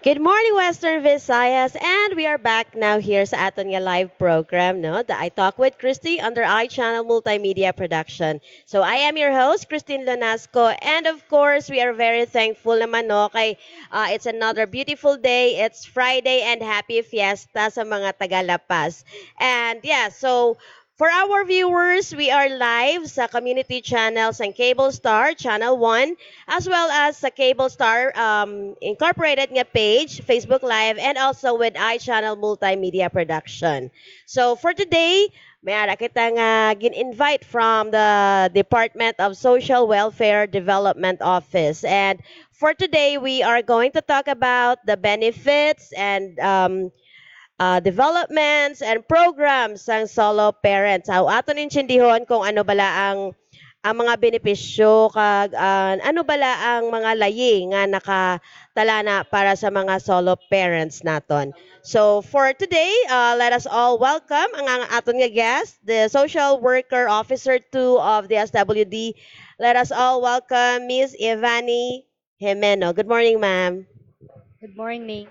Good morning, Western Visayas, and we are back now here sa aton nga live program, no? The I Talk with Christy under iChannel Multimedia Production. So I am your host, Christine Lonasco, and of course, we are very thankful naman, no? Kay it's another beautiful day. It's Friday and happy fiesta sa mga Tagalapas. And yeah, so for our viewers, we are live sa community channels ng Cable Star, Channel 1, as well as sa Cable Star Incorporated nga page, Facebook Live, and also with iChannel Multimedia Production. So for today, may ara kita nga gin-invite from the Department of Social Welfare Development Office. And for today, we are going to talk about the benefits and developments and programs ng solo parents. Aw aton intindihon kung ano bala ang mga benepisyo kag ano bala ang mga layi nga nakatalana para sa mga solo parents naton. So for today, let us all welcome ang aton nga guest, the Social Worker Officer 2 of the SWD. Let us all welcome Miss Ivani Jimeno. Good morning, ma'am. Good morning.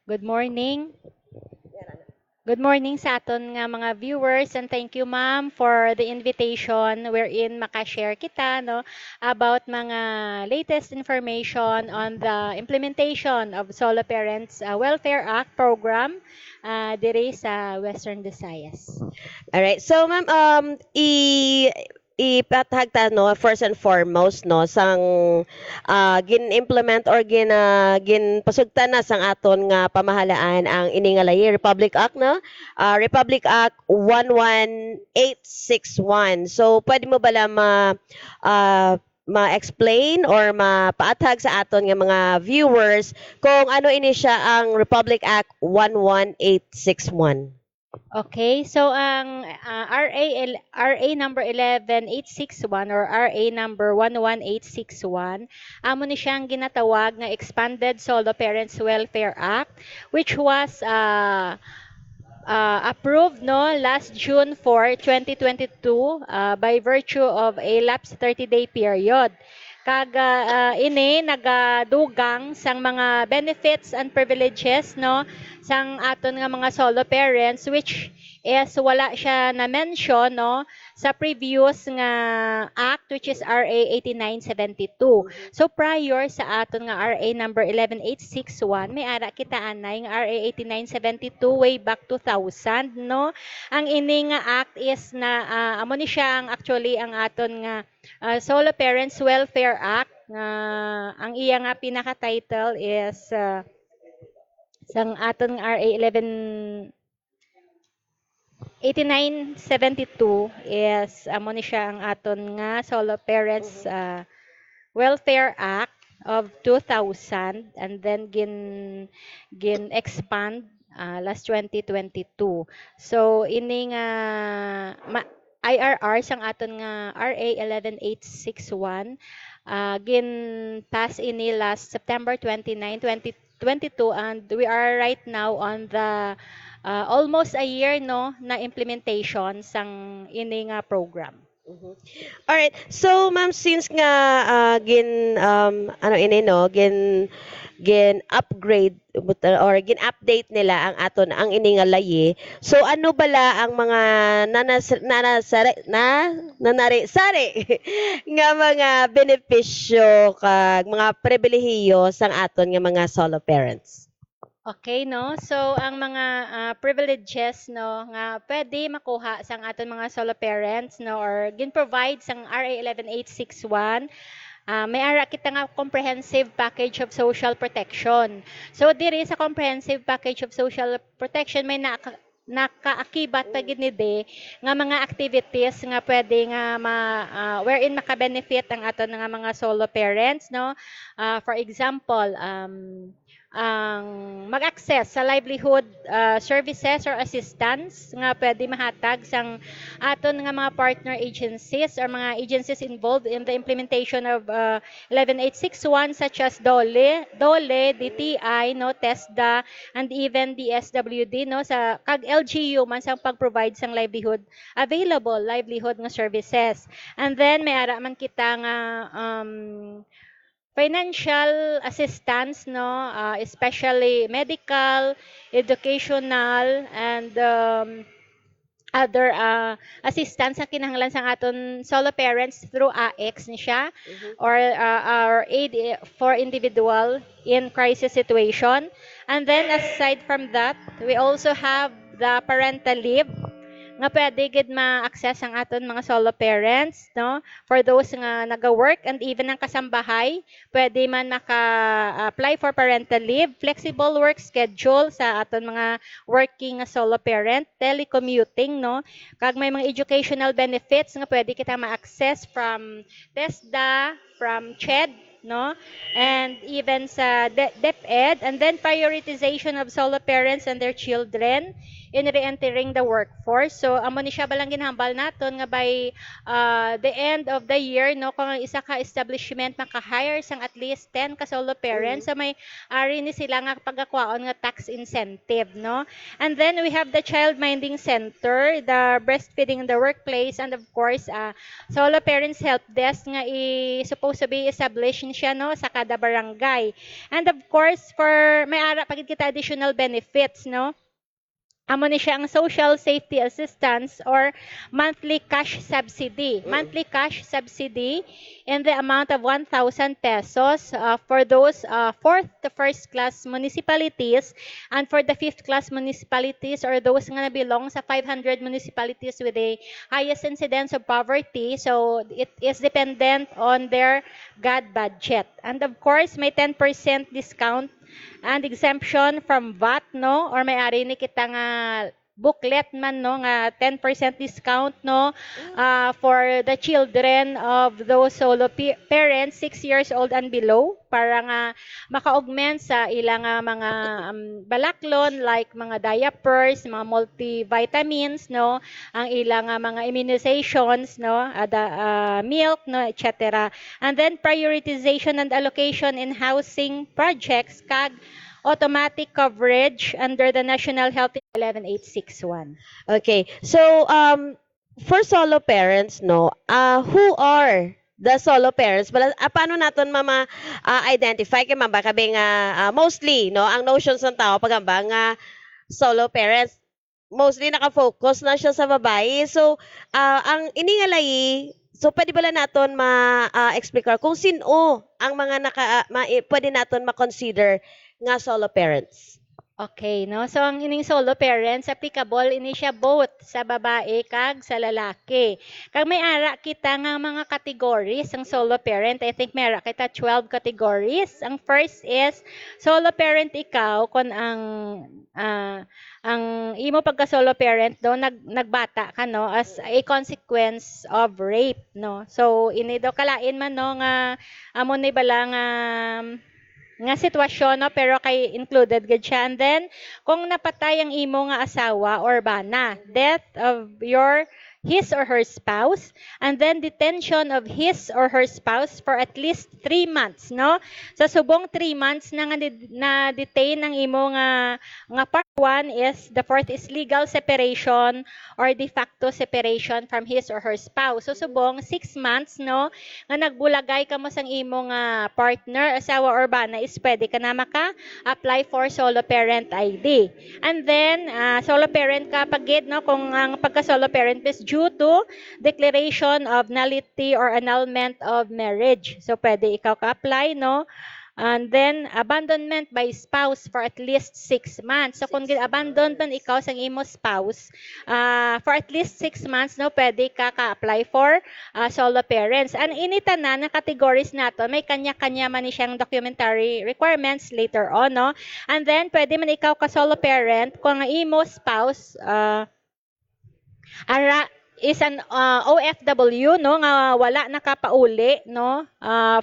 Good morning. Good morning sa aton nga mga viewers and thank you ma'am for the invitation wherein maka-share kita no about mga latest information on the implementation of Solo Parents Welfare Act program diri sa Western Visayas. All right. So ma'am ipatag ta no first and foremost no sang gin-implement or ginpasugtan na sang aton nga pamahalaan ang ini nga layi Republic Act no. Republic Act 11861. So pwede mo bala ma-explain or mapaatag sa aton nga mga viewers kung ano ini siya ang Republic Act 11861. Okay, so ang RA number 11861 or RA number 11861 amo ni siyang ginatawag nga Expanded Solo Parents Welfare Act which was approved no last June 4, 2022 by virtue of a lapsed 30-day period. Ini nagadugang sang mga benefits and privileges no sang aton nga mga solo parents which is wala siya na mention no sa previous nga act which is RA 8972. So prior sa aton nga RA number 11861 may ara kita anay nga RA 8972 way back 2000 no. Ang ini nga act is na amo ni siya ang actually ang aton nga Solo Parents Welfare Act. Ang iya nga pinaka-title is sang aton RA 8972 is amo ni siya ang aton nga Solo Parents Welfare Act of 2000 and then gin expand last 2022. So ini nga IRR sang aton nga RA 11861 gin pass ini last September 29, 2022 and we are right now on the almost a year no na implementation sang ini nga program. Mhm. Alright. So, ma'am, since nga ano ini no, gin upgrade or gin update nila ang aton ang ini nga layi. So, ano bala ang mga nanari sari nga mga benepisyo kag mga pribilehiyo sang aton nga mga solo parents? Okay, no? So, ang mga privileges, no, nga pwede makuha sang aton mga solo parents, no, or gin-provide sang RA 11861, may ara kita nga comprehensive package of social protection. So, diri sa comprehensive package of social protection, may nakaakibat pa gid ni de nga mga activities nga pwede nga wherein maka-benefit ang aton nga mga solo parents no for example ang mag-access sa livelihood services or assistance nga pwede mahatag sang aton nga mga partner agencies or mga agencies involved in the implementation of 11861 such as DOLE, DTI, no, TESDA, and even DSWD no sa kag LGU man sang pag-provide sang livelihood nga services. And then may ara man kita nga financial assistance, no, especially medical, educational, and other assistance sa kinahanglan sa aton solo parents through AX ni siya, Mhm. or our aid for individual in crisis situation. And then aside from that, we also have the parental leave nga pwede gid ma-access ang aton mga solo parents, no, for those nga naga-work and even ang kasambahay pwede man maka-apply for parental leave, flexible work schedule sa aton mga working nga solo parent, telecommuting, no, kag may mga educational benefits nga pwede kita ma-access from TESDA, from CHED, no, and even sa DepEd, and then prioritization of solo parents and their children in re-entering the workforce. So amo ni siya balang ginhambal naton nga by the end of the year, no, kung ang isa ka establishment maka-hire sang at least 10 ka solo parents, Mhm. so may ari ni sila nga pagkakwaon nga tax incentive, no. And then we have the child minding center, the breastfeeding in the workplace, and of course solo parents help desk nga supposed to be established siya, no, sa kada barangay. And of course for may ara pagid kita additional benefits, no, amo ni siya ang social safety assistance or monthly cash subsidy. Monthly cash subsidy in the amount of 1,000 pesos for those fourth to first class municipalities, and for the fifth class municipalities or those nga belong sa 500 municipalities with the highest incidence of poverty. So it is dependent on their God budget. And of course, may 10% discount and exemption from VAT, no, or may ari ni kita nga booklet man, no, nga 10% discount, no, for the children of those solo parents 6 years old and below para nga maka-augment sa ilang mga balaklon like mga diapers, mga multivitamins, no, ang ilang mga immunizations, no, milk, no, etc. And then prioritization and allocation in housing projects kag automatic coverage under the National Health 11861. Okay. So, for solo parents, no, who are the solo parents? Paano naton mama identify kay mamba kabi nga mostly, no, ang notions ng tao pagamba nga solo parents mostly naka-focus na siya sa babae. So, ang iningalay, so pwede bala naton ma-explain kung sino ang mga pwede naton ma-consider nga solo parents. Okay, no? So, ang ining solo parents, applicable ini siya both sa babae kag sa lalaki. Kag may ara kita nga mga categories ang solo parent. I think may ara kita 12 categories. Ang first is, solo parent ikaw kung ang imo pagka solo parent do nagbata ka, no, as a consequence of rape, no. So ini do kalain man, no, nga amo ni bala nga sitwasyon, no, pero kay included gud siya. And then kung napatay ang imo nga asawa or bana, death of his or her spouse, and then detention of his or her spouse for at least 3 months, no. Sa subong 3 months na nga na detain ang imo nga part 1 is the fourth is legal separation or de facto separation from his or her spouse. So subong 6 months, no, nga nagbulagay ka mo sang imo nga partner, asawa or bana, is pwede ka na maka-apply for solo parent ID. And then solo parent ka pagid, no, kung ang pagka solo parent is due to declaration of nullity or annulment of marriage. So pwede ikaw ka-apply, no. And then, abandonment by spouse for at least 6 months. So, kung abandon man ikaw sa imo spouse, for at least 6 months, no, pwede ka ka-apply for solo parents. And initanan na categories nato, may kanya-kanya man ni siyang documentary requirements later on, no. And then, pwede man ikaw ka-solo parent kung ang imo spouse, is an OFW, no, nga wala nakapauli, no,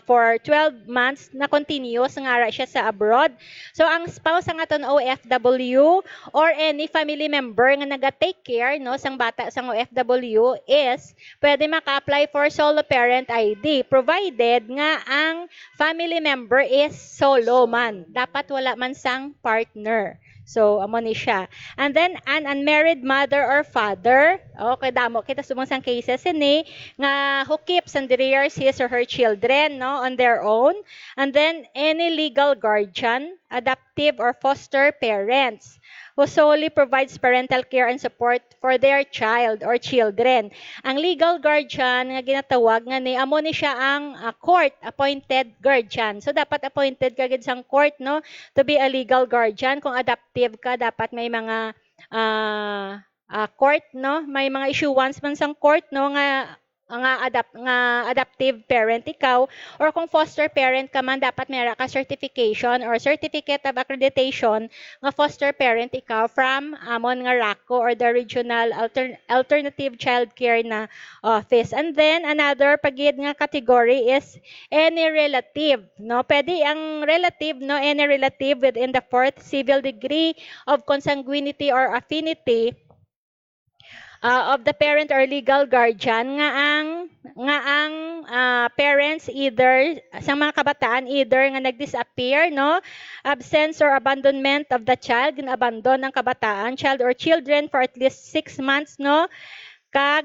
for 12 months na continuous nga ara siya sa abroad. So ang spouse ang aton OFW or any family member nga naga-take care, no, sang bata sang OFW is pwede maka-apply for solo parent ID provided nga ang family member is solo man. Dapat wala man sang partner. So amo ni siya. And then an unmarried mother or father, okay damo kita sumangsang cases ini nga who keeps and rears his or her children no on their own. And then any legal guardian, adoptive or foster parents who solely provides parental care and support for their child or children. Ang legal guardian nga ginatawag nga ni amo ni siya ang court appointed guardian. So dapat appointed ka gid sang court no to be a legal guardian. Kung adoptive ka dapat may mga court no, may mga issuance man sang court no nga adoptive parent ikaw, or kung foster parent ka man dapat mayroon ka certification or certificate of accreditation nga foster parent ikaw from amon nga RACO or the Regional Alternative Child Care na office. And then another pagid nga category is any relative no, pwede ang relative no, any relative within the fourth civil degree of consanguinity or affinity of the parent or legal guardian nga ang parents either sa mga kabataan either nga nag-disappear no, absence or abandonment of the child, ginabandon ng kabataan, child or children for at least 6 months no, kag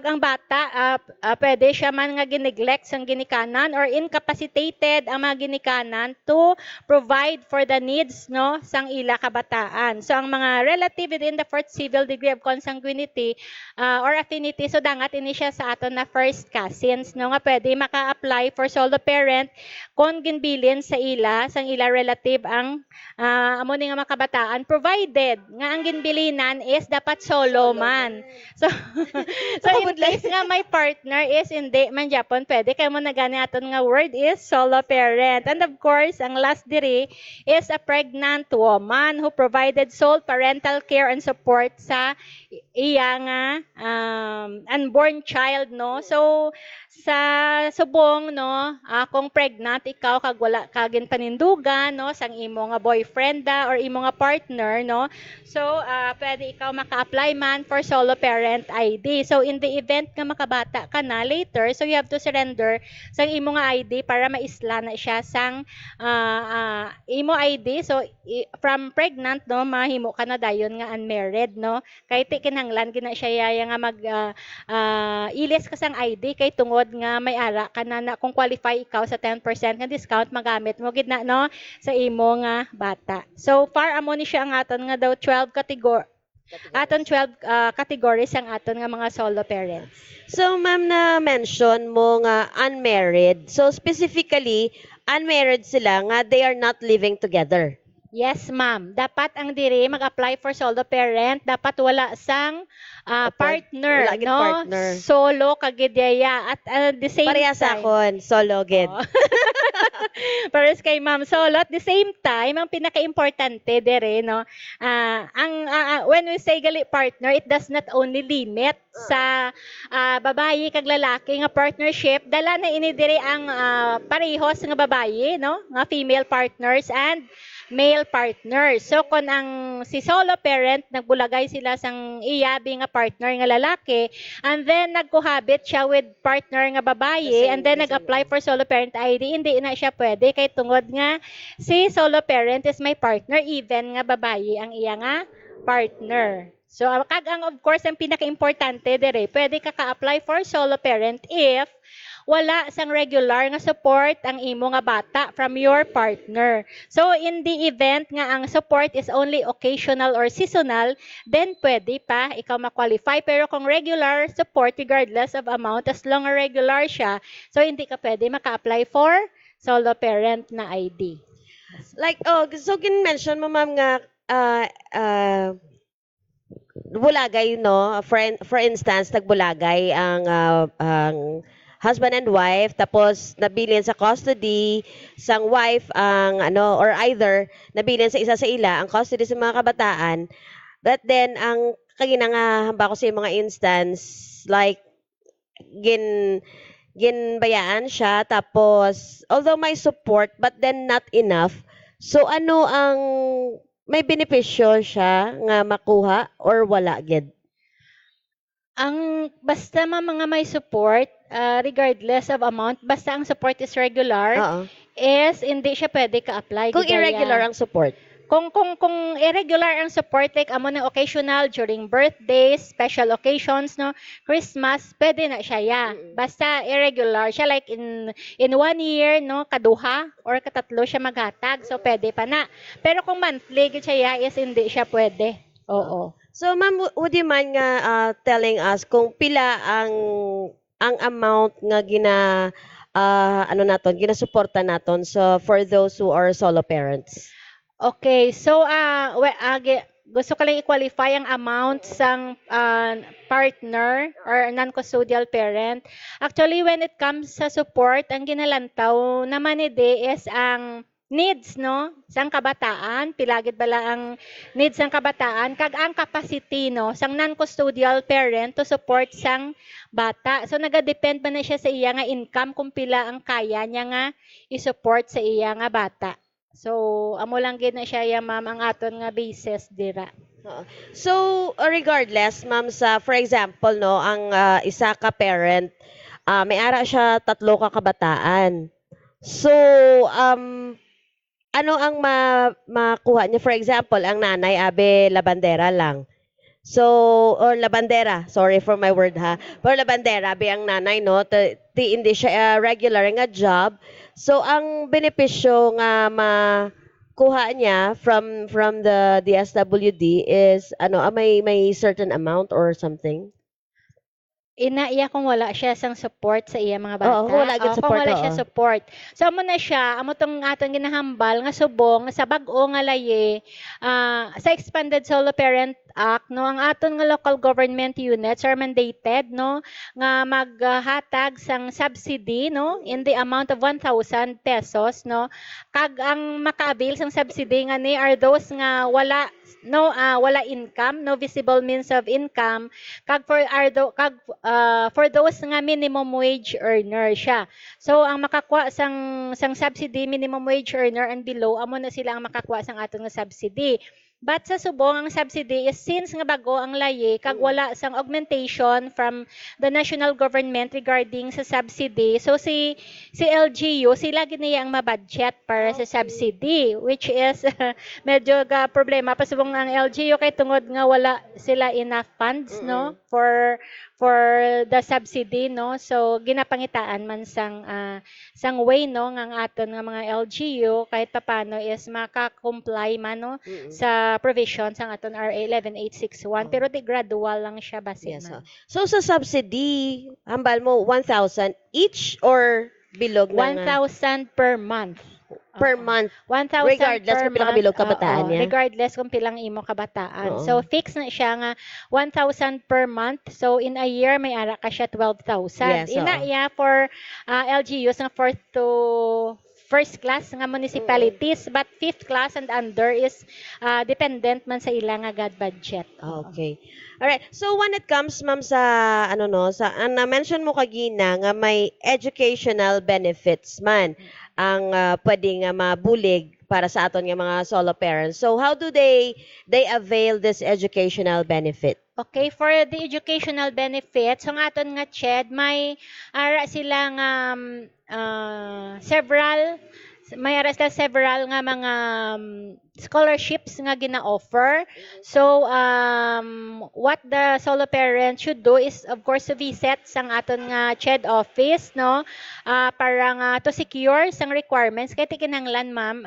ang bata pwede siya man nga gineglect sang ginikanan or incapacitated ang mga ginikanan to provide for the needs no sang ila kabataan. So ang mga relative within the fourth civil degree of consanguinity or affinity, so dangat ini siya sa aton na first cousins no, nga pwede maka-apply for solo parent kung ginbilin sa ila sang ila relative ang amo ni nga mga kabataan, provided nga ang ginbilinan is dapat solo man. So so in case nga my partner is hindi man Japon, pwede kay mo na gani aton nga word is solo parent. And of course, ang last diri is a pregnant woman who provided sole parental care and support sa iya nga unborn child no. So sa subong no, kung pregnant ikaw kag wala kagin panindugan no sang imo nga boyfriend or imo nga partner no, so pwede ikaw maka-apply man for solo parent ID. So in the event nga makabata ka na later, so you have to surrender sang imo nga ID para maisla na siya sang imo ID. So from pregnant no, mahimo ka na dayon nga unmarried no, kay ti kinahanglan gina siya yaya nga mag ilis ka sang ID kay tungod nga may ara ka na kung qualify ikaw sa 10% nga discount magamit mo gid na no sa imo nga bata. So far amo ni siya ang aton nga daw 12 categories ang aton nga mga solo parents. So, ma'am, na mention mo nga unmarried. So, specifically, unmarried sila nga they are not living together. Yes, ma'am. Dapat ang diri mag-apply for solo parent, dapat wala sang partner, wala gid no? partner. Solo kagidya at the same Parehas time. akon, solo gid. Oo. Pares kay Ma'am Solo, at the same time, ang pinaka-importante dire no, when we say gali partner, it does not only limit sa babayi kag lalaki nga partnership, dala na ini dire ang parehos nga babayi no, nga female partners and male partners. So kung ang si solo parent nagbulagay sila sang iyabi nga partner nga lalaki, and then nagcohabit siya with partner nga babayi, and then nag-apply for solo parent ID, hindi na siya pwede kay tungod nga si solo parent is my partner even nga babayi ang iya nga partner. So kag ang of course ang pinaka-importante dire, pwede ka ka-apply for solo parent if wala sang regular nga support ang imo nga bata from your partner. So in the event nga ang support is only occasional or seasonal, then pwede pa ikaw ma-qualify. Pero kung regular support regardless of amount, as long as regular siya, so hindi ka pwede maka-apply for solo parent na ID. Like, so mention mo, ma'am, nga bulagay, no? For instance, nagbulagay ang husband and wife, tapos nabilin sa custody sang wife ang or either nabilin sa isa sa ila ang custody sa mga kabataan, but then ang kagina nga hamba ko sa mga instance like ginbayaan siya, tapos although may support but then not enough, so ano ang may benepisyo siya nga makuha or wala gid? Ang basta mga may support, regardless of amount, basta ang support is regular, Oo. is hindi siya pwede ka-apply Kung gidaya. irregular ang support. Kung irregular ang support, like amo na occasional during birthdays, special occasions, no, Christmas, pwede na siya, ya. Basta irregular siya, like in 1 year, no, kaduha or katatlo siya maghatag, so pwede pa na. Pero kung monthly gid siya, ya, is hindi siya pwede. Oo. So, ma'am, would you mind nga telling us kung pila ang amount nga ano naton, ginasuporta naton so for those who are solo parents? Okay, so gusto ko lang i-qualify ang amount sang partner or non-custodial parent. Actually, when it comes sa support, ang ginalantaw naman ide is ang needs, no, sang kabataan, pilagid bala ang needs sang kabataan, kag ang capacity, no, sang non-custodial parent to support sang bata. So naga-depend ba na siya sa iya nga income kung pila ang kaya niya nga i-support sa iya nga bata. So, amo lang gid na siya ya ma'am ang aton nga basis dira. Oo. So, regardless, ma'am, sa for example, no, ang isa ka parent, may ara siya 3 ka kabataan. So, ano ang makuha niya? For example, ang nanay, abe, labandera lang. So, or labandera, sorry for my word ha. Pero labandera, abe ang nanay, no? Hindi siya regular nga job. So, ang benepisyo nga makuha niya from the DSWD is, ano, may certain amount or something? Iya kung wala siya sang support sa iya mga bata. Oo, kung wala gid Kung support, wala siya oo. support. So amo na siya, amo tong aton ginahambal nga subong sa bag-o nga laye sa Expanded Solo Parent Act, no, ang aton nga local government units are mandated, no, nga maghatag sang subsidy, no, in the amount of 1,000 pesos, no. Kag ang maka-avail sang subsidy nga ni are those nga wala income, no visible means of income, kag for those nga minimum wage earner siya. So ang makakuha sang subsidy minimum wage earner and below, amo na sila ang makakuha sang aton nga subsidy. But sa subong ang subsidy is since nga bago ang laye kag wala sang augmentation from the national government regarding sa subsidy. So si LGU sila gid niya ang mabudget para sa subsidy, which is medyo ga problema pa subong ang LGU kay tungod nga wala sila enough funds, no, for the subsidy, no. So ginapangitaan man sang way, no, nga ang aton nga mga LGU kahit papaano is maka-comply man, no, sa provisions sang aton RA 11861, pero di gradual lang siya base Yes. man. So, sa subsidy, hambal mo 1,000 each or bilog na nga? 1,000 per month. Per Oo. month. 1,000 Regardless per kung pila ka month, bilog kabataan oo, niya? regardless kung pilang imo kabataan. Oo. So fix na siya nga 1,000 per month. So in a year may ara ka siya 12,000. Yes, Ina oo. iya for LGUs nga fourth to first class nga municipalities, but fifth class and under is dependent man sa ilang nga budget. Okay. Alright. So when it comes, ma'am, sa ano no, sa ang na-mention mo kagina nga may educational benefits man ang pwede nga mabulig para sa aton nga mga solo parents. So how do they avail this educational benefit? Okay, for the educational benefits, ang aton nga CHED, may ara silang several nga mga scholarships nga gina-offer. So, what the solo parent should do is, of course, to visit sang aton nga CHED office, no, para nga to secure sang requirements. Kaya tikinanglan, ma'am,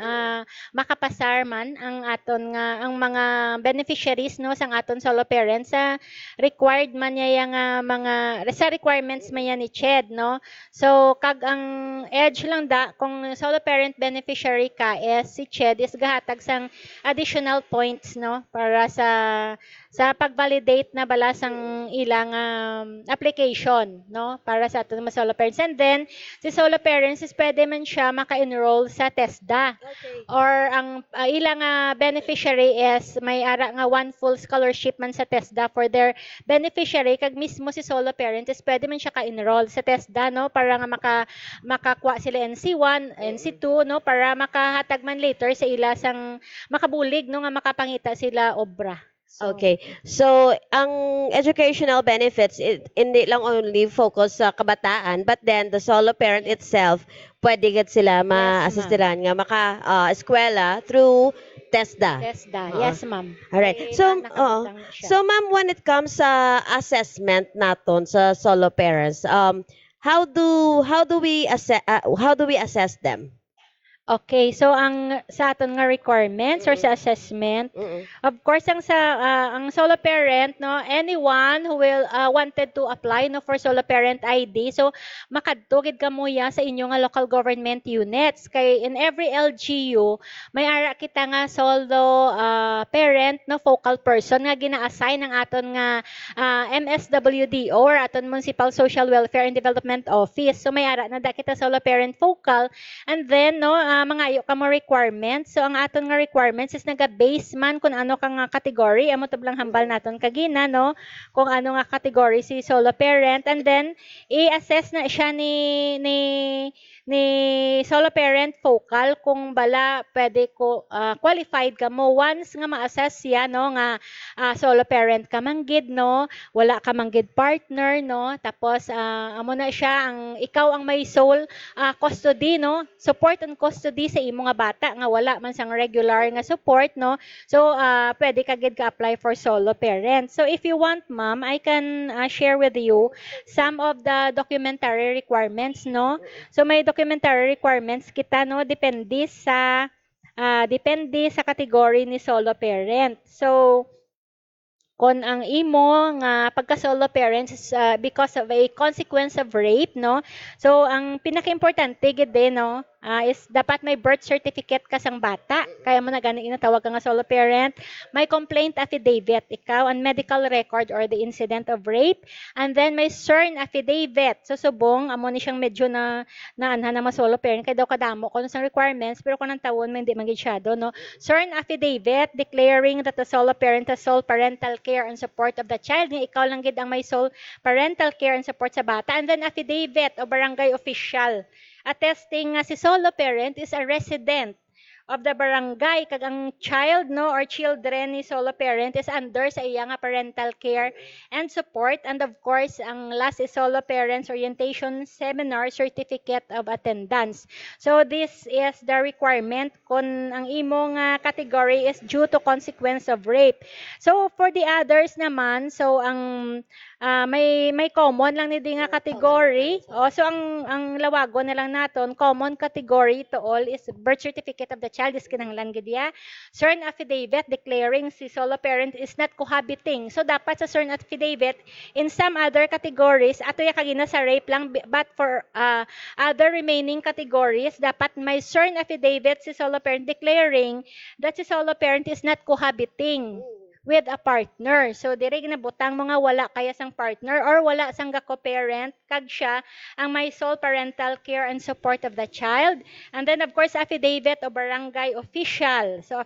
makapasar man ang aton nga, ang mga beneficiaries, no, sang aton solo parents sa required man niya nga mga, sa requirements man yan ni CHED, no. So, kag ang edge lang da, kung solo parent beneficiary ka, is si CHED is gahatag sang additional points, no, para sa pag-validate na bala sang ilang application, no, para sa aton mga solo parents. And then si solo parents is pwede man siya maka-enroll sa TESDA. Okay. Or ang ilang beneficiary is may ara nga one full scholarship man sa TESDA for their beneficiary, kag mismo si solo parent is pwede man siya ka-enroll sa TESDA, no, para nga makakuha sila NC1, NC2, no, para makahatag man later sa ila sang makabulig, no, nga makapangita sila obra. So, Okay. So, ang educational benefits, hindi lang only focus sa kabataan, but then the solo parent itself pwede gid sila Yes, ma'am. ma-assistiran nga maka eskwela through TESDA. TESDA. Oo. Yes, ma'am. Alright. Kay So, oo. nakabutang na siya. So, ma'am, when it comes sa assessment naton sa solo parents, how do we assess them? Okay, so ang sa aton nga requirements or Mm-mm. sa assessment, Mm-mm. of course ang solo parent no, anyone who will wanted to apply no for solo parent ID, so makadto gid kamo ya sa inyo nga local government units kay in every LGU may ara kita nga solo parent no focal person nga gina-assign ng aton nga MSWDO or aton Municipal Social Welfare and Development Office. So may ara na da kita solo parent focal. And then, no, mangayo ka mo requirements. So, ang aton nga requirements is naga-base man kung ano ka nga category. Amo tablang hambal naton kagina, no? Kung ano nga category si solo parent. And then, i-assess na siya ni solo parent focal kung bala pwede ko qualified ka mo once nga ma-assess siya no nga solo parent ka manggid no wala ka manggid partner no tapos amo na siya ang ikaw ang may sole custody no support and custody sa imo nga bata nga wala man sang regular nga support no so pwede ka gid ka apply for solo parent so if you want ma'am I can share with you some of the documentary requirements no so may documentary requirements kita no depende sa category ni solo parent so kon ang imo nga pagka solo parents is because of a consequence of rape no so ang pinaka-importante gid din no is dapat may birth certificate ka sang bata kaya mo na gani inatawag ka nga solo parent may complaint affidavit ikaw ang medical record or the incident of rape and then may sworn affidavit so subong amo ni siyang medyo na anha na solo parent kay daw kadamo kuno sang requirements pero kung ang tawon may hindi man gid syado no sworn affidavit declaring that the solo parent has sole parental care and support of the child nga ikaw lang gid ang may sole parental care and support sa bata and then affidavit o barangay official attesting nga si solo parent is a resident of the barangay kag ang child no or children ni solo parent is under sa iya nga parental care and support and of course ang last is solo parents orientation seminar certificate of attendance so this is the requirement kung ang imo nga category is due to consequence of rape so for the others naman so ang may common lang ni di nga category so ang lawagon na lang naton common category to all is birth certificate of the child is kinahanglan gid ya sworn affidavit declaring si solo parent is not cohabiting so dapat sa sworn affidavit in some other categories ato ya kagina sa rape lang but for other remaining categories dapat may sworn affidavit si solo parent declaring that si solo parent is not cohabiting with a partner. So dire ginabutang mga wala kaya sang partner or wala sang co-parent kag siya ang may sole parental care and support of the child. And then of course affidavit o barangay official. So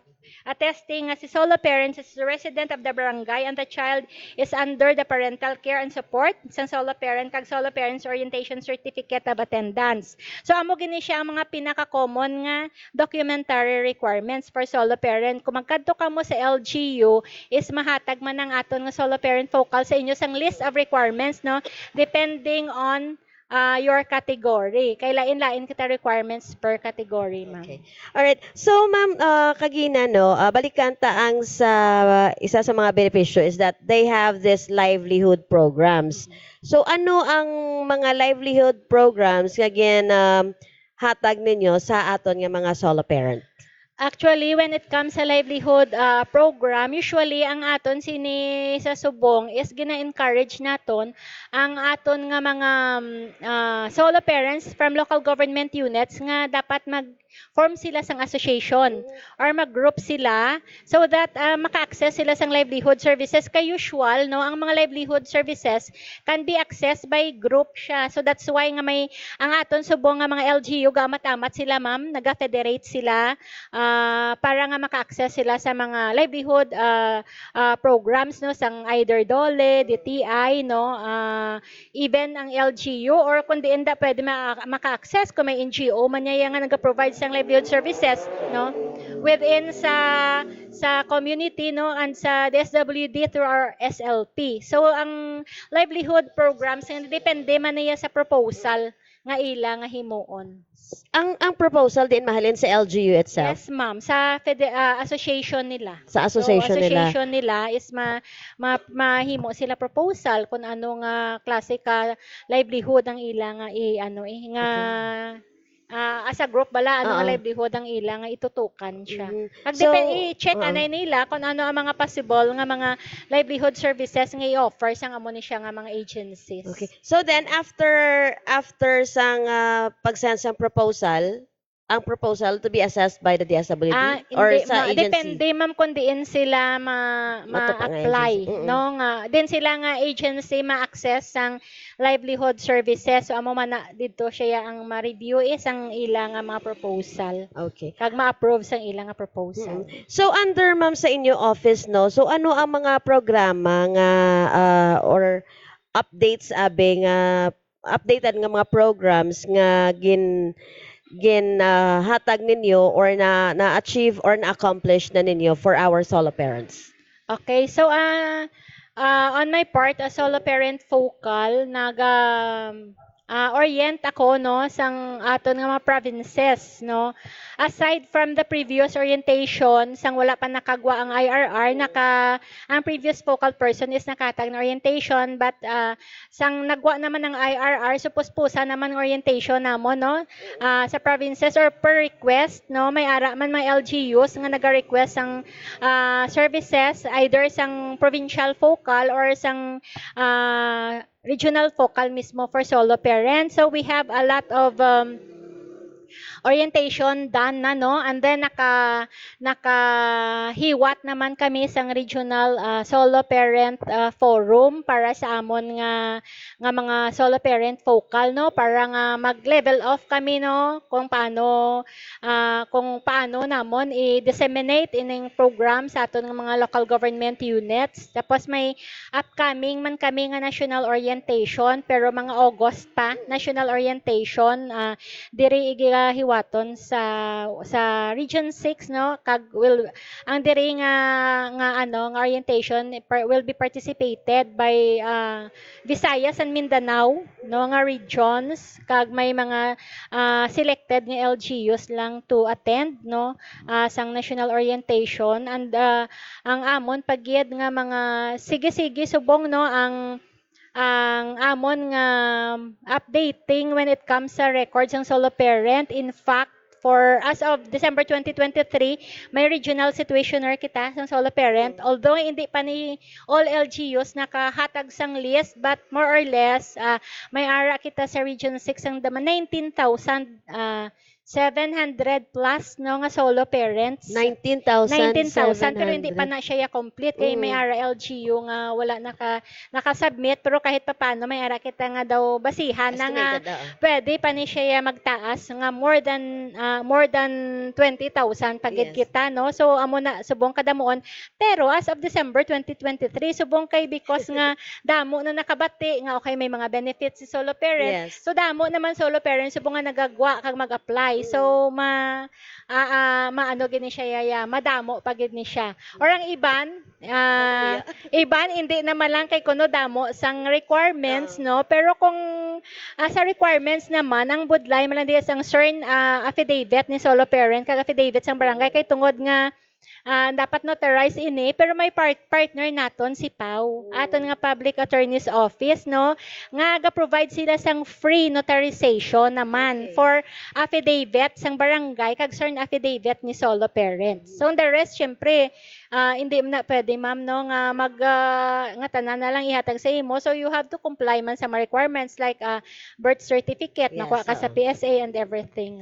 attesting nga si solo parent is the resident of the barangay and the child is under the parental care and support sang solo parent kag solo parents orientation certificate of attendance. So amo gini siya ang mga pinaka-common nga documentary requirements for solo parent. Kung magkadto ka mo sa LGU is mahatag man ang aton nga solo parent focal sa inyo sang list of requirements no depending on your category. Kay lain-lain kita requirements per category, ma'am. Okay. Alright. So, ma'am, kagina, no, balikan ta ang sa isa sa mga benepisyo is that they have this livelihood programs. So, ano ang mga livelihood programs nga hatag ninyo sa aton nga mga solo parent? Actually, when it comes sa livelihood program, usually ang aton sini sa subong is gina-encourage naton ang aton nga mga solo parents from local government units nga dapat mag-form sila sang association or mag-group sila so that maka-access sila sang livelihood services. Kay usual, no, ang mga livelihood services can be accessed by group siya. So that's why nga may ang aton subong nga mga LGU gamat-amat sila, ma'am, naga-federate sila para nga maka-access sila sa mga livelihood programs no sang either DOLE, DTI no even ang LGU or kung di enda pwede maka-access kung may NGO man niya nga naga-provide sang livelihood services no within sa community no and sa DSWD through our SLP. So ang livelihood programs depende man niya sa proposal nga ila nga himuon. Ang proposal din mahalin sa LGU itself, Yes, ma'am. Sa association nila. sa So, association nila. association nila is mahimo sila proposal kung ano nga klase ka livelihood ang ila nga ano nga Okay. as a group bala ano nga Oo. livelihood ang ila nga itutukan siya. Mhm. Pag So, i-check oo. anay nila kung ano ang mga possible nga mga livelihood services nga i-offer sa amo ni siya nga mga agencies. Okay. So then after sang pag-send sang proposal, ang proposal to be assessed by the DSWD or Hindi, sa agency? depende ma'am kung diin sila Matupang nga ma-apply, agency. Mm-mm. no? Nga, din sila nga agency ma-access sang livelihood services. So, amo man na dito siya ang ma-review is ang ilang nga mga proposal. Okay. Kag ma-approve sang ilang nga proposal. So under ma'am sa inyo office no, so ano ang mga programa nga or updates abe nga updated nga mga programs nga hatag ninyo or na-achieve or na-accomplish na ninyo for our solo parents? Okay, so on my part as solo parent focal orient ako no sang aton nga mga provinces no. Aside from the previous orientation sang wala pa nakagwa ang IRR ang previous focal person is nakatag na orientation but sang nagwa naman ng IRR supos-pusa naman ang orientation namo no sa provinces or per request no may ara man may LGUs nga naga-request ang services either sang provincial focal or sang regional focal mismo for solo parents. So we have a lot of orientation done na no and then nakahiwat naman kami sa regional solo parent forum para sa amon nga mga solo parent focal no para nga mag-level off kami no kung paano namon i-disseminate ining program sa aton nga mga local government units. Tapos may upcoming man kami nga national orientation pero mga August pa national orientation diri hiwaton sa Region 6 no ang diri nga orientation will be participated by Visayas and Mindanao no nga regions kag may mga selected nga LGUs lang to attend no sang national orientation and ang amon pagyed nga mga sige-sige subong no ang amon nga updating when it comes sa records ng solo parent. In fact, for as of December 2023, may regional situationer kita sa solo parent. Although hindi pa ni all LGUs nakahatag sang list, but more or less, may ara kita sa Region 6 ang 19,700 plus no nga solo parents. 19,000 pero hindi pa 19,700. na siya complete kay may ara LGU nga wala naka-submit pero kahit papaano may ara kita nga daw basihan na nga Estimated, oo. pwede pa ni siya magtaas nga more than 20,000 pagid Yes. kita no so amo na subong kadamuon pero as of December 2023 subong kay because nga damo na nakabati nga okay may mga benefits si solo parent Yes. so damo naman solo parent subong nga nagagwa kag mag-apply so maano gini siya madamo pagid ni siya or ang iban hindi naman lang kay kuno damo sang requirements no pero kung sa requirements naman ang budlay man lang diya sang CERN affidavit ni solo parent kag affidavit sang barangay kay tungod nga dapat notarize ini pero may partner naton si Pau aton nga public attorney's office no nga ga-provide sila sang free notarization naman Okay. for affidavit sang barangay kag CERN affidavit ni solo parents so the rest syempre hindi na pwede ma'am no nga tanan na lang ihatag sa imo so you have to comply man sa mga requirements like birth certificate Yes, nakuha ka sa oo. PSA and everything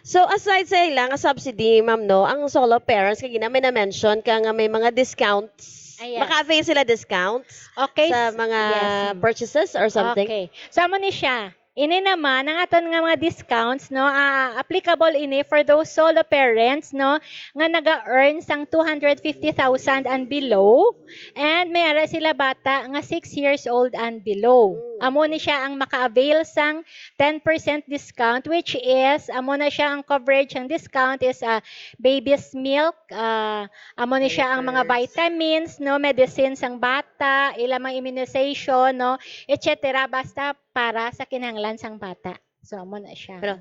So aside sa ilang nga subsidy, ma'am, no, ang solo parents, kaya may na-mention ka nga may mga discounts. Yes. Maka-avail sila discounts Okay. sa mga Yes, ma'am. purchases or something? Okay. So, amo ni siya. Ini naman, ang aton nga mga discounts, no, applicable ini for those solo parents, no, nga naga-earn sang 250,000 and below, and may ara sila bata nga 6 years old and below. Amo ni siya ang maka-avail sang 10% discount, which is, amo na siya ang coverage, ang discount is baby's milk, amo ni siya ang mga Diapers. vitamins, no, medicines ang bata, ilang mga immunization, no, etc. basta para sa kinahanglan sang bata. So amo na siya. Pero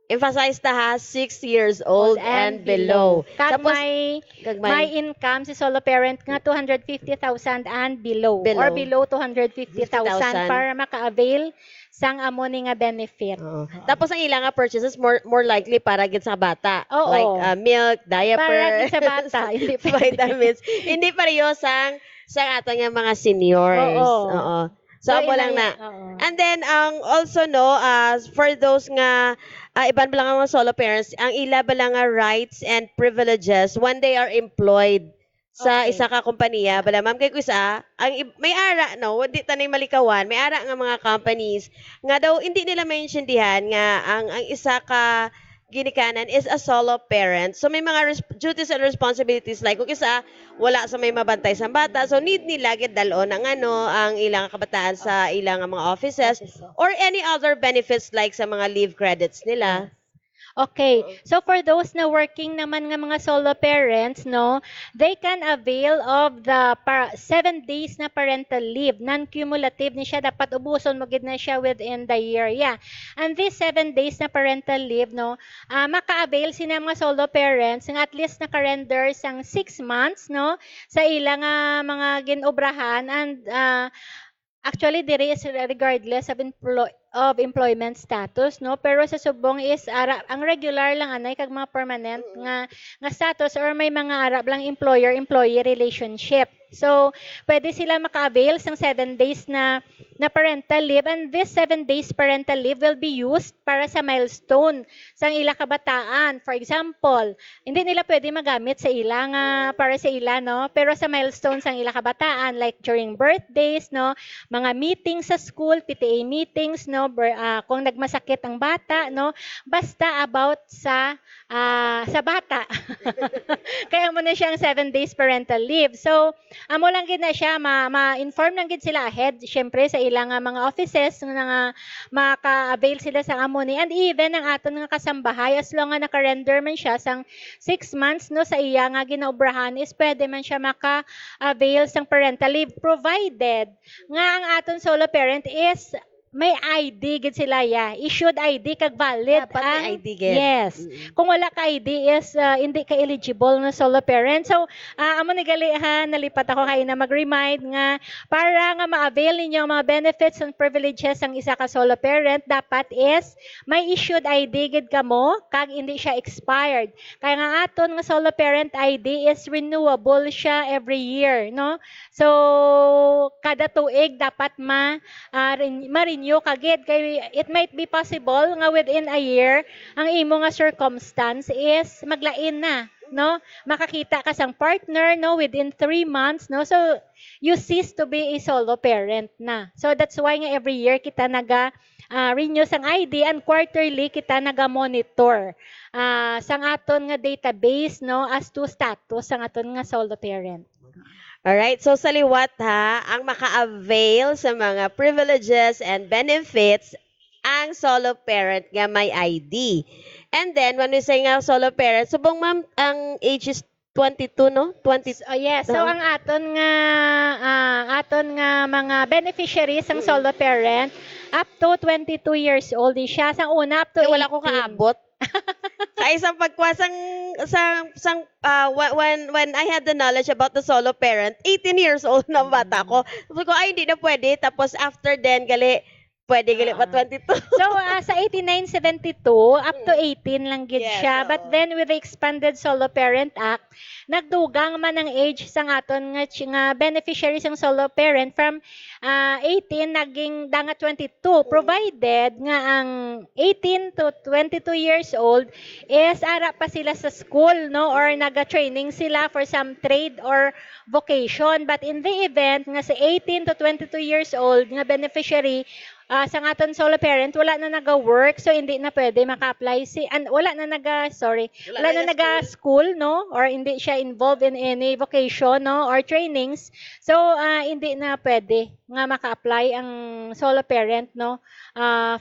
emphasize ta ha, 6 years old and below. Kag Tapos may gagmay income si solo parent nga 250,000 and below, or below below 250,000 50,000. para maka-avail sang amo ni nga benefit. Oo. Tapos ang ilang nga purchases more likely para gid sa bata. Oo. Like milk, diaper, Para gid sa bata, hindi pwede. vitamins. Hindi pareho sang ato nga mga seniors. Oo. Oo. So, amo lang na. Oo. And then, also, no, for those nga, iban ba lang ang mga solo parents, ang ila ba lang nga rights and privileges when they are employed sa Okay. isa ka kompanya, bala ma'am kay kusa, may ara, no, hindi tanay malikawan, may ara nga mga companies, nga daw, hindi nila maintindihan nga ang isa ka ginikanan is a solo parent. So may mga duties and responsibilities like kung isa wala sa may mabantay sa bata. So need nila gid dalon ang ang ilang kabataan sa ilang mga offices or any other benefits like sa mga leave credits nila. Okay. So for those na working naman nga mga solo parents, no, they can avail of the 7 days na parental leave. Non-cumulative ni siya, dapat ubuson mo gid na siya within the year. Yeah. And these 7 days na parental leave, no, maka-avail sina mga solo parents nga at least naka-render sang 6 months, no, sa ilang mga ginobrahan, and actually diri is regardless of employment status, no, pero sa subong is ang regular lang anay kag mga permanent nga status, or may mga arab lang employer-employee relationship. So pwede sila maka-avail ng 7 days na parental leave, and this 7 days parental leave will be used para sa milestone sa ila kabataan. For example, hindi nila pwede magamit sa ila nga para sa ila, no, pero sa milestone sa ila kabataan, like during birthdays, no, mga meetings sa school, PTA meetings, no, kung nagmasakit ang bata, no, basta about sa bata. Kaya mo na siyang 7 days parental leave. So amo lang gid na siya, ma-inform lang gid sila ahead syempre sa ilang mga offices nga maka-avail sila sa amo ni, and even ang aton nga kasambahay, as long nga naka-render man siya sang 6 months, no, sa iya nga ginaobrahan, is pwede man siya maka-avail sang parental leave, provided nga ang aton solo parent is may ID gid sila, ya. Issued ID kag valid Dapat may ang ID gid. yes. Kung wala ka ID is hindi ka eligible na solo parent. So amo ni gali ha, nalipat ako kayo na mag-remind nga para nga ma-avail ninyo ang mga benefits and privileges ang isa ka solo parent, dapat is may issued ID gid kamo kag hindi siya expired. Kaya nga aton nga solo parent ID is renewable siya every year, no? So kada tuig dapat ma-renew kagid, kay it might be possible nga within a year ang imo nga circumstance is maglain na, no, makakita ka sang partner, no, within 3 months, no, so you cease to be a solo parent na. So that's why nga every year kita renew sang ID, and quarterly kita naga-monitor sang aton nga database, no, as to status sang aton nga solo parent. Alright, so sa liwat ha, ang maka-avail sa mga privileges and benefits ang solo parent nga may ID. And then, when we say nga solo parent, subong ma'am, ang age is 22, no? 20. Oh yes, so ang aton nga mga beneficiaries ang solo parent up to 22 years old siya. Sang una up to Wala ko 18. kaabot. Sa isang pagkwasang when I had the knowledge about the solo parent, 18 years old na bata ko. Sabi ko, ay, hindi na pwede. Tapos after then, pwede pa 22. So sa 8972 up to 18 lang gid Yes, siya. oo. But then with the expanded Solo Parent Act, nagdugang man ang age sang aton nga beneficiaries ng solo parent from 18 naging danga 22, provided nga ang 18 to 22 years old is ara pa sila sa school, no, or naga-training sila for some trade or vocation. But in the event nga sa 18 to 22 years old nga beneficiary sa aton solo parent wala na naga-work, so hindi na pwede maka-apply wala na naga-school, no, or hindi siya involved in any vocation, no, or trainings. So hindi na pwede nga maka-apply ang solo parent, no,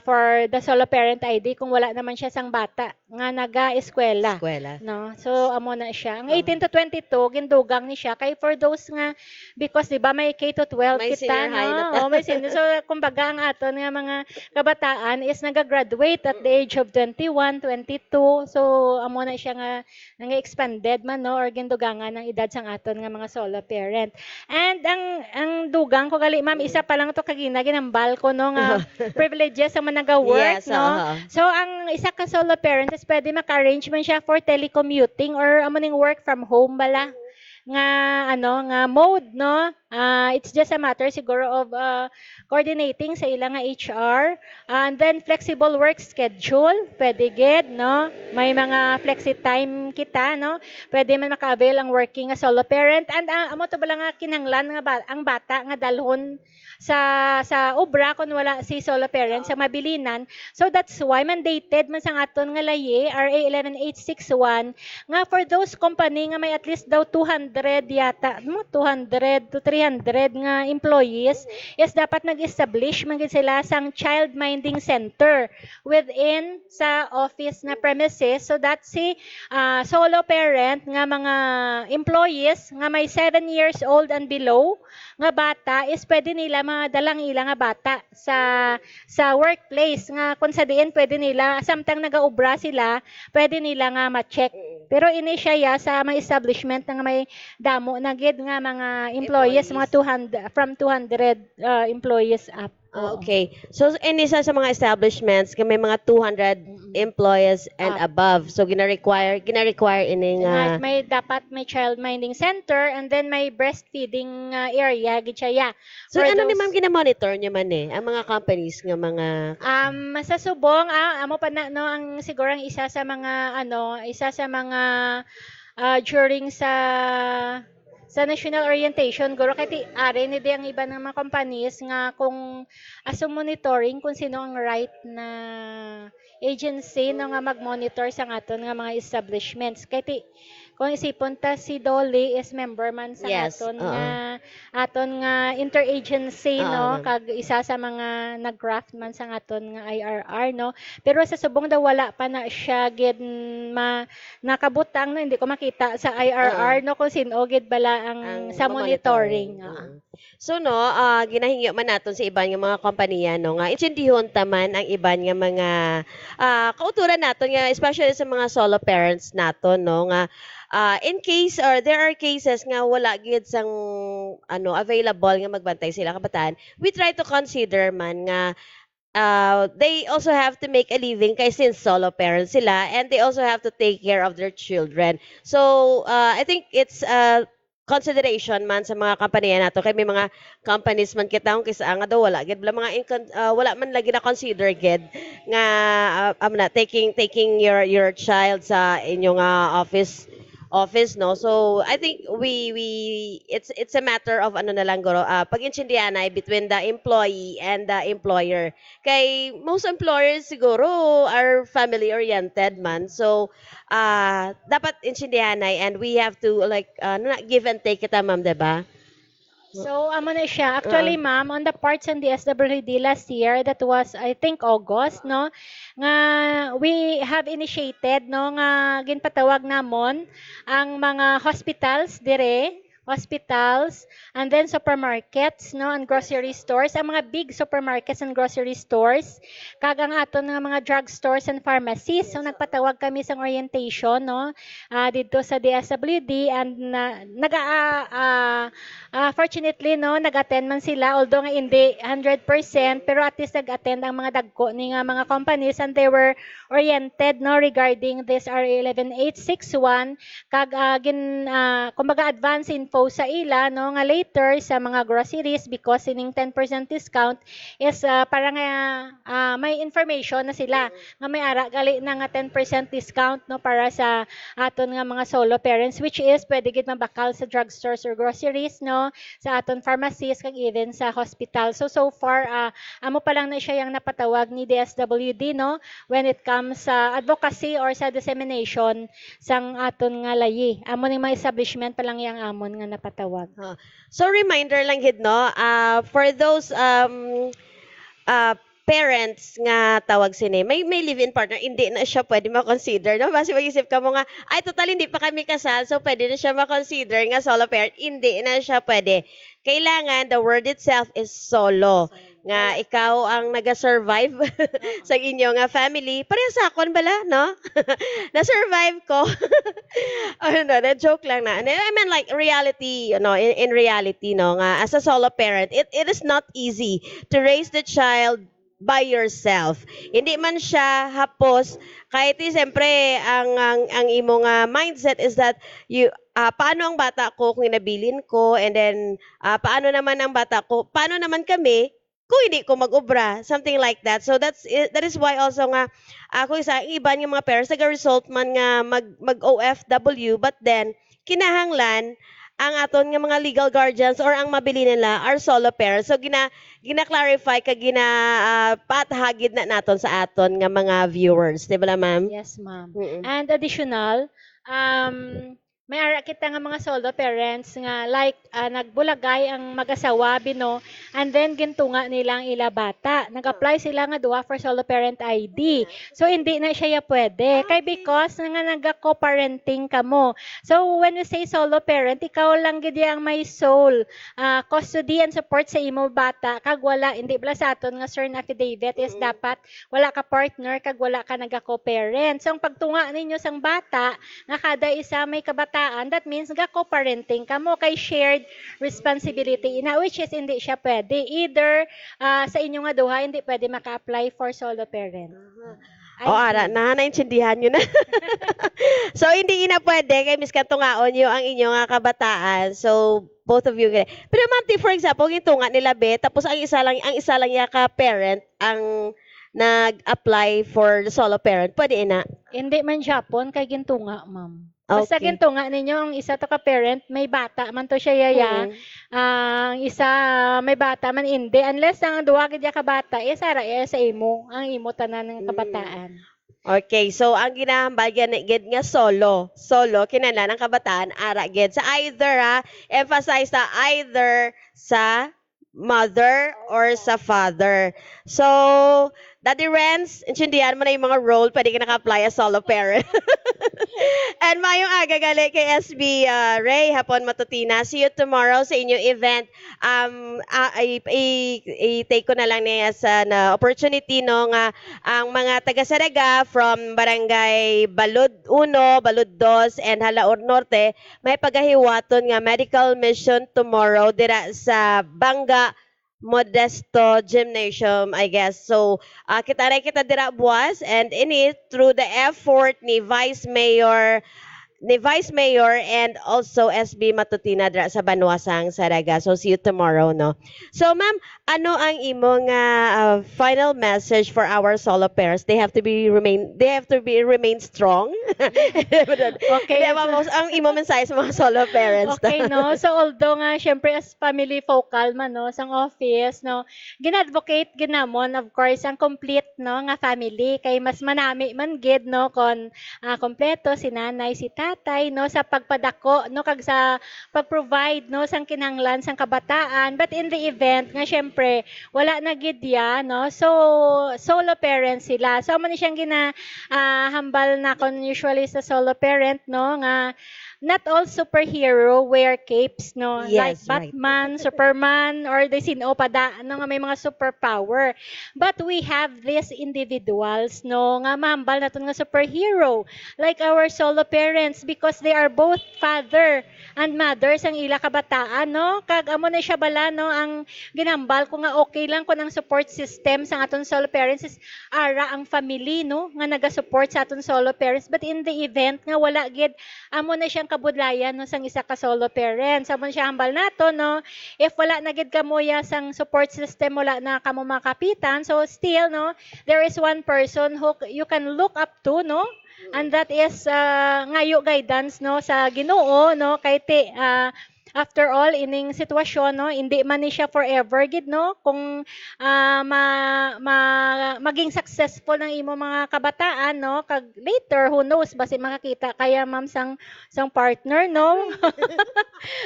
for the solo parent ID kung wala naman siya sang bata nga naga-eskwela. Eskwela. No, so amo na siya. Ang 18 to 22 gindugang ni siya kay for those nga, because di ba may K to 12 May kita, senior high na no. Oh, may senior. So kumbaga ang aton aton nga mga kabataan is nagagraduate at the age of 21, 22. So amo na siya nga expanded man no or gindugangan ng edad sang aton nga mga solo parent. And ang dugang ko gali ma'am isa pa lang to kagina ginambal ko no nga privileges sa mga work Yes, no. oo. So ang isa ka solo parent is pwede maka-arrange man siya for telecommuting or amo ning work from home bala nga nga mode no. It's just a matter siguro of coordinating sa ilang nga HR and then flexible work schedule pwede gid no. May mga flexi time kita no. Pwede man maka-avail ang working nga solo parent and amo to bala nga kinanglan nga ang bata nga dalhon sa obra kung wala si solo parent sa mabilinan. So that's why mandated man sang aton nga laye RA 11861 nga for those company nga may at least daw 200 yata no 200 to 300 nga employees is dapat nag-establish man gid sila sang child minding center within sa office na premises so that si solo parent nga mga employees nga may 7 years old and below nga bata is pwede nila madalang ila nga bata sa workplace nga kung sa diin pwede nila samtang nagaobra sila pwede nila nga ma-check pero ini siya ya sa mga establishment nga may damo na gid nga mga employees mga 200 from 200 employees up. Oo. Okay. So, isa sa mga establishments, may mga 200 employees and above. So, gina-require ini nga. May dapat may child minding center and then may breastfeeding area gid siya ya. So, For ano ni those- ma'am gina-monitor niya man ang mga companies nga mga. Sa subong, amo pa na no ang siguro ang isa sa mga during sa national orientation guro kay ari ni di ang iba ng mga companies nga kung aso monitoring kung sino ang right na agency no nga mag-monitor sa aton nga mga establishments kay kung isipon ta si Dolly is member man sa Yes, aton nga interagency no ma'am. kag isa sa mga nag-graft man sa aton nga IRR no pero sa subong daw wala pa na siya gid nakabutang no hindi ko makita sa IRR no kung sino gid bala ang sa monitoring. So no, ginahingyo man naton sa iban nga mga kompanya no nga intindihon taman ang iban nga mga kauturan naton nga especially sa mga solo parents naton no nga in case or there are cases nga wala gid sang available nga magbantay sila kabataan, we try to consider man nga they also have to make a living kay since solo parents sila and they also have to take care of their children. So, I think it's consideration man sa mga kompanya nato kay may mga companies man kita kung kisa nga daw wala gid wala man lagi na consider gid nga taking your child sa inyong office no. So I think we it's a matter of ano na lang guro pag-intindihan ay between the employee and the employer kay most employers siguro are family oriented man so dapat intindihan ay and we have to like give and take kita ma'am diba. So, amo na siya. Actually, ma'am, on the parts on the SWD last year, that was, I think, August, no? Nga, we have initiated, no? Nga, ginpatawag namon ang mga hospitals, and then supermarkets, no, and grocery stores, ang mga big supermarkets and grocery stores, kag ang aton nga mga drug stores and pharmacies. So nagpatawag kami sa orientation, no, dito sa DSWD and fortunately, no, nag-attend man sila although nga hindi 100%, pero at least nag-attend ang mga dagko ni nga mga companies and they were oriented, no, regarding this RA 11861 kag kumbaga advance info sa ila no nga later sa mga groceries because sining 10% discount is para nga may information na sila nga may ara gali na nga 10% discount no para sa aton nga mga solo parents which is pwede gid mabakal sa drugstores or groceries no sa aton pharmacies kag even sa hospital. So far amo pa lang na siya yang napatawag ni DSWD no when it comes sa advocacy or sa dissemination sang aton nga layi. Amo ning mga establishment pa lang yang amon nga napatawag. So reminder lang gid no for those parents nga tawag sini may live-in partner hindi na siya pwede ma-consider no basi mag-isip ka mo nga ay total hindi pa kami kasal so pwede na siya ma-consider nga solo parent hindi na siya pwede kailangan the word itself is solo nga ikaw ang naga-survive sa inyong family. Parehas sa akon bala, no? Na-survive ko. Ano, na joke lang na. And I mean like reality, in reality, no, nga as a solo parent, it is not easy to raise the child by yourself. Hindi man siya hapos kahit siyempre ang imo nga mindset is that you paano ang bata ko kung inabilin ko, and then paano naman ang bata ko, paano naman kami kung hindi ko mag-obra, something like that. So that is why also nga ako isa iba yung mga parents nag-result man nga mag OFW, but then kinahanglan ang aton nga mga legal guardians or ang mabili nila are solo parents. So gina-clarify ka patahagid na naton sa aton nga mga viewers, di ba ma'am? Yes, ma'am. Mm-mm. And additional, may ara kita nga mga solo parents nga like nagbulagay ang mag-asawa bino, and then gintunga nilang ila bata. Nag-apply sila nga duha for solo parent ID. So hindi na siya pwede kay because nga naga-co-parenting kamo. So when we say solo parent, ikaw lang gid ang may sole custody and support sa imo bata, kag wala hindi pala sa aton nga sworn affidavit is dapat wala ka partner kag wala ka naga-co-parent. So ang pagtunga ninyo sang bata nga kada isa may kabataan, that means ga-co-parenting kamo kay shared responsibility ina, which is hindi siya pwede. Either sa inyo nga duha hindi pwede maka-apply for solo parent. Ara na naintindihan nyo na. So hindi ina pwede kay miskan tungaon nyo ang inyong nga kabataan. So both of you. Pero ma'am, for example, yung tunga nila be, tapos ang isa lang ya ka parent ang nag-apply for the solo parent, pwede ina. Hindi man Japon kay gintunga, ma'am. Basta Okay. gintunga ninyo ang isa to ka parent may bata man to siya yaya. Mm. Ang isa may bata man hindi, unless ang duwa gid ka bata sara sa imo ang imo tanan ng kabataan. Okay, so ang ginahambal gid nga solo kinahanglan ang kabataan ara gid sa either emphasize sa either sa mother or sa father. So, Daddy Renz, intindihan mo na yung mga role, pwede ka naka-apply as solo parent. And mayong aga gali kay SB Ray, hapon matutina. See you tomorrow sa inyong event. I-take ko na lang niya sa opportunity no nga ang mga taga Saraga from Barangay Balud 1, Balud 2, and Halaor Norte may pagahiwaton nga medical mission tomorrow dira sa Banga Modesto Gymnasium, I guess. So, kita dira buwas, and in it, through the effort ni Vice Mayor and also SB Matutina dra sa Banwasang Saraga. So see you tomorrow, no. So ma'am, ano ang imong final message for our solo parents? They have to remain strong. Okay. Ang imong mensahe sa mga solo parents. Okay, no? So, although nga, syempre, as family focal man, no, sang office, no, gin-advocate ginamon, of course, ang complete, no, nga family, kay mas manami man gid, no, kon kompleto, si nanay, si tatay, no, sa pagpadako, no, kag sa pag-provide, no, sang kinahanglan, sang kabataan, but in the event, nga, syempre, wala na gid ya, no, so, solo parents sila. So, man siyang hambal na kon usually sa solo parent, no, nga, not all superhero wear capes, no? Like Yes, right. Batman, Superman, or the Sinopada, ano nga may mga superpower. But we have these individuals, no? Nga mahambal na nga superhero. Like our solo parents, because they are both father and mothers ang ila kabataan, no? Kag amo na siya bala, no? Ang ginambal ko nga okay lang kung ang support system sa aton solo parents is ara ang family, no? Nga naga-support sa aton solo parents. But in the event nga wala gid amo na siyang kabudlayan no sang isa ka solo parent. Sa siya hambal nato no, if wala na gid kamoya sang support system, wala na kamo makapitan, so still no, there is one person who you can look up to no, and that is ngayo guidance no sa Ginoo no, kay after all ining sitwasyon no, hindi man ni siya forever gid no, kung maging successful ng imo mga kabataan no, kag later who knows basi makakita kaya ma'am sang partner no.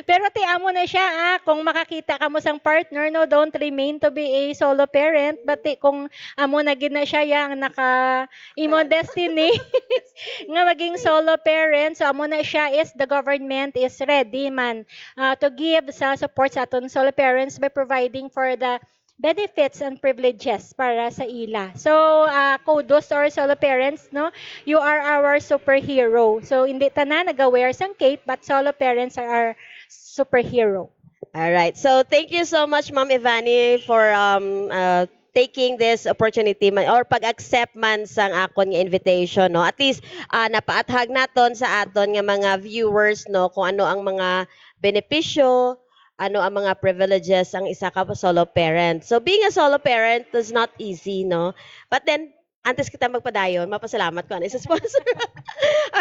Pero amo na siya kung makakita ka mo sang partner no, don't remain to be a solo parent, but kung amo na gid na siya yang naka imo destiny nga maging solo parent, so amo na siya is the government is ready man to give sa support sa aton solo parents by providing for the benefits and privileges para sa ila. So, kudos to our solo parents, no? You are our superhero. So, hindi tanan nag-wear sang cape, but solo parents are our superhero. All right. So thank you so much, Ma'am Ivani, for taking this opportunity or pag-accept man sang akon nga invitation, no. At least napaathag naton sa aton nga mga viewers, no, kung ano ang mga benepisyo, ano ang mga privileges ang isa ka solo parent. So being a solo parent is not easy, no. But then antes kita magpadayon, mapasalamat ko ano isa sponsor.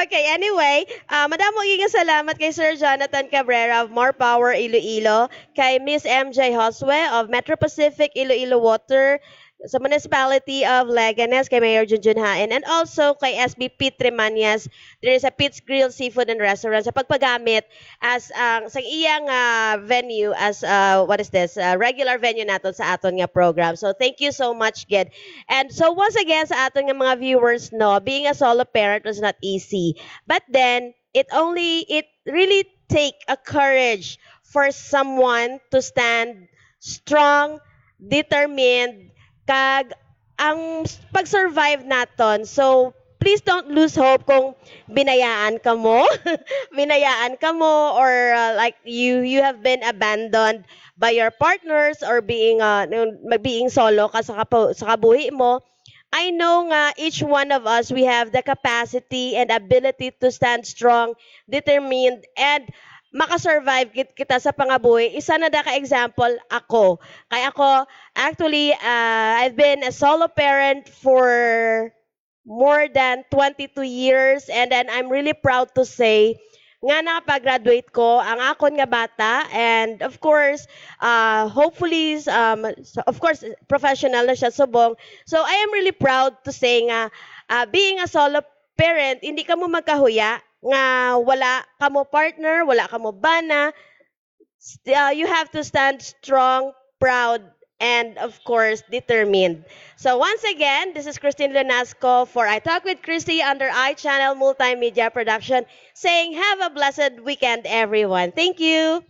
Okay, anyway, madamo nga salamat kay Sir Jonathan Cabrera of More Power Iloilo, kay Miss MJ Josue of Metro Pacific Iloilo Water, sa Municipality of Leganes, kay Mayor Junjun Hain, and also kay SB Pete Tremanias, there is a Pete's Grill Seafood and Restaurant sa pagpagamit as sa iyang venue as what is this, regular venue naton sa aton nga program. So thank you so much, Ged. And so once again sa aton nga mga viewers, no, being a solo parent was not easy. But then it really take a courage for someone to stand strong, determined, kag ang pag-survive naton. So please don't lose hope kung binayaan ka mo, binayaan ka mo, or like you have been abandoned by your partners, or being solo ka sa kabuhi mo. I know nga each one of us, we have the capacity and ability to stand strong, determined, and makasurvive kita sa pangabuhi. Isa na da ka example ako. Kaya ako, actually, I've been a solo parent for more than 22 years, and then I'm really proud to say nga nakapag-graduate ko ang akon nga bata, and of course hopefully of course professional na siya subong. So I am really proud to say nga being a solo parent, hindi ka mo magkahuya nga wala ka mo partner, wala ka mo bana. You have to stand strong, proud, and of course determined. So once again, this is Christine Lunasco for I Talk with Christy under iChannel Multimedia Production, saying have a blessed weekend, everyone. Thank you.